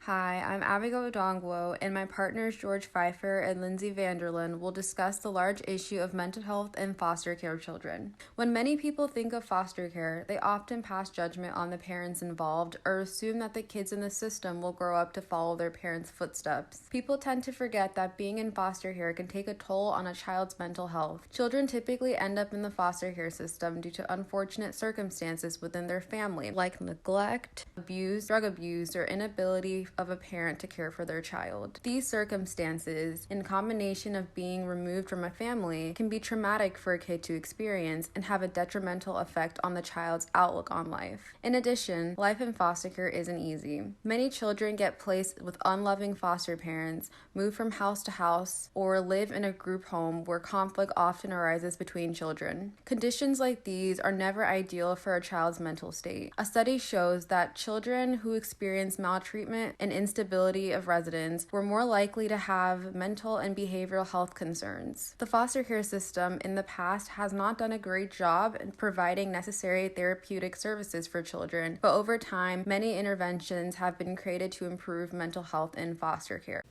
Hi, I'm Abigail Dongwo, and my partners George Pfeiffer and Lindsay Vanderlyn will discuss the large issue of mental health in foster care children. When many people think of foster care, they often pass judgment on the parents involved or assume that the kids in the system will grow up to follow their parents' footsteps. People tend to forget that being in foster care can take a toll on a child's mental health. Children typically end up in the foster care system due to unfortunate circumstances within their family, like neglect, abuse, drug abuse, or inability of a parent to care for their child. These circumstances, in combination of being removed from a family, can be traumatic for a kid to experience and have a detrimental effect on the child's outlook on life. In addition, life in foster care isn't easy. Many children get placed with unloving foster parents, move from house to house, or live in a group home where conflict often arises between children. Conditions like these are never ideal for a child's mental state. A study shows that children who experience maltreatment and instability of residence were more likely to have mental and behavioral health concerns. The foster care system in the past has not done a great job in providing necessary therapeutic services for children, but over time, many interventions have been created to improve mental health in foster care.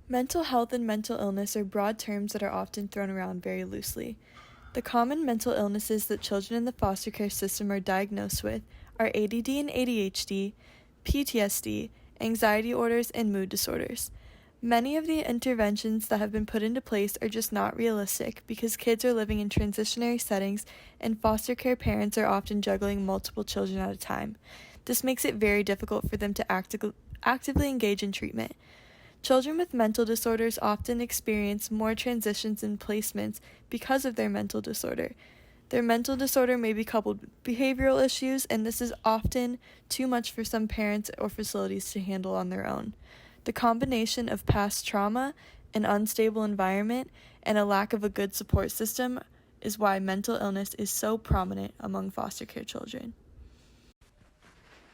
Mental health and mental illness are broad terms that are often thrown around very loosely. The common mental illnesses that children in the foster care system are diagnosed with are ADD and ADHD, PTSD, anxiety disorders, and mood disorders. Many of the interventions that have been put into place are just not realistic because kids are living in transitionary settings and foster care parents are often juggling multiple children at a time. This makes it very difficult for them to actively engage in treatment. Children with mental disorders often experience more transitions and placements because of their mental disorder. Their mental disorder may be coupled with behavioral issues, and this is often too much for some parents or facilities to handle on their own. The combination of past trauma, an unstable environment, and a lack of a good support system is why mental illness is so prominent among foster care children.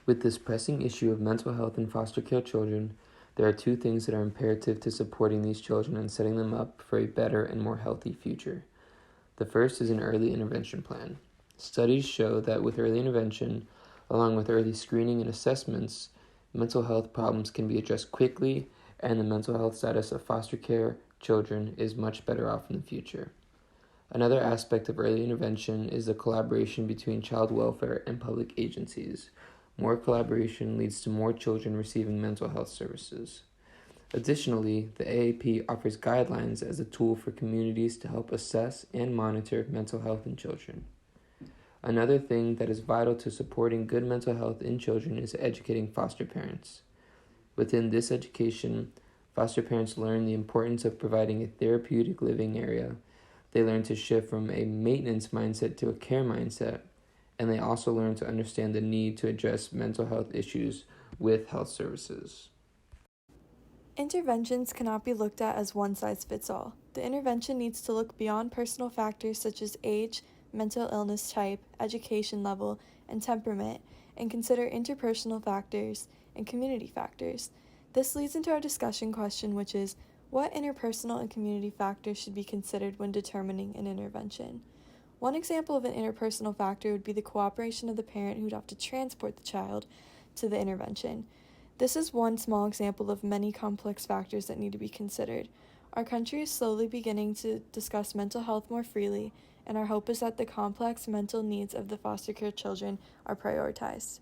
With this pressing issue of mental health in foster care children, there are two things that are imperative to supporting these children and setting them up for a better and more healthy future. The first is an early intervention plan. Studies show that with early intervention, along with early screening and assessments, mental health problems can be addressed quickly, and the mental health status of foster care children is much better off in the future. Another aspect of early intervention is the collaboration between child welfare and public agencies. More collaboration leads to more children receiving mental health services. Additionally, the AAP offers guidelines as a tool for communities to help assess and monitor mental health in children. Another thing that is vital to supporting good mental health in children is educating foster parents. Within this education, foster parents learn the importance of providing a therapeutic living area. They learn to shift from a maintenance mindset to a care mindset, and they also learn to understand the need to address mental health issues with health services. Interventions cannot be looked at as one size fits all. The intervention needs to look beyond personal factors such as age, mental illness type, education level, and temperament, and consider interpersonal factors and community factors. This leads into our discussion question, which is, what interpersonal and community factors should be considered when determining an intervention? One example of an interpersonal factor would be the cooperation of the parent who'd have to transport the child to the intervention. This is one small example of many complex factors that need to be considered. Our country is slowly beginning to discuss mental health more freely, and our hope is that the complex mental needs of the foster care children are prioritized.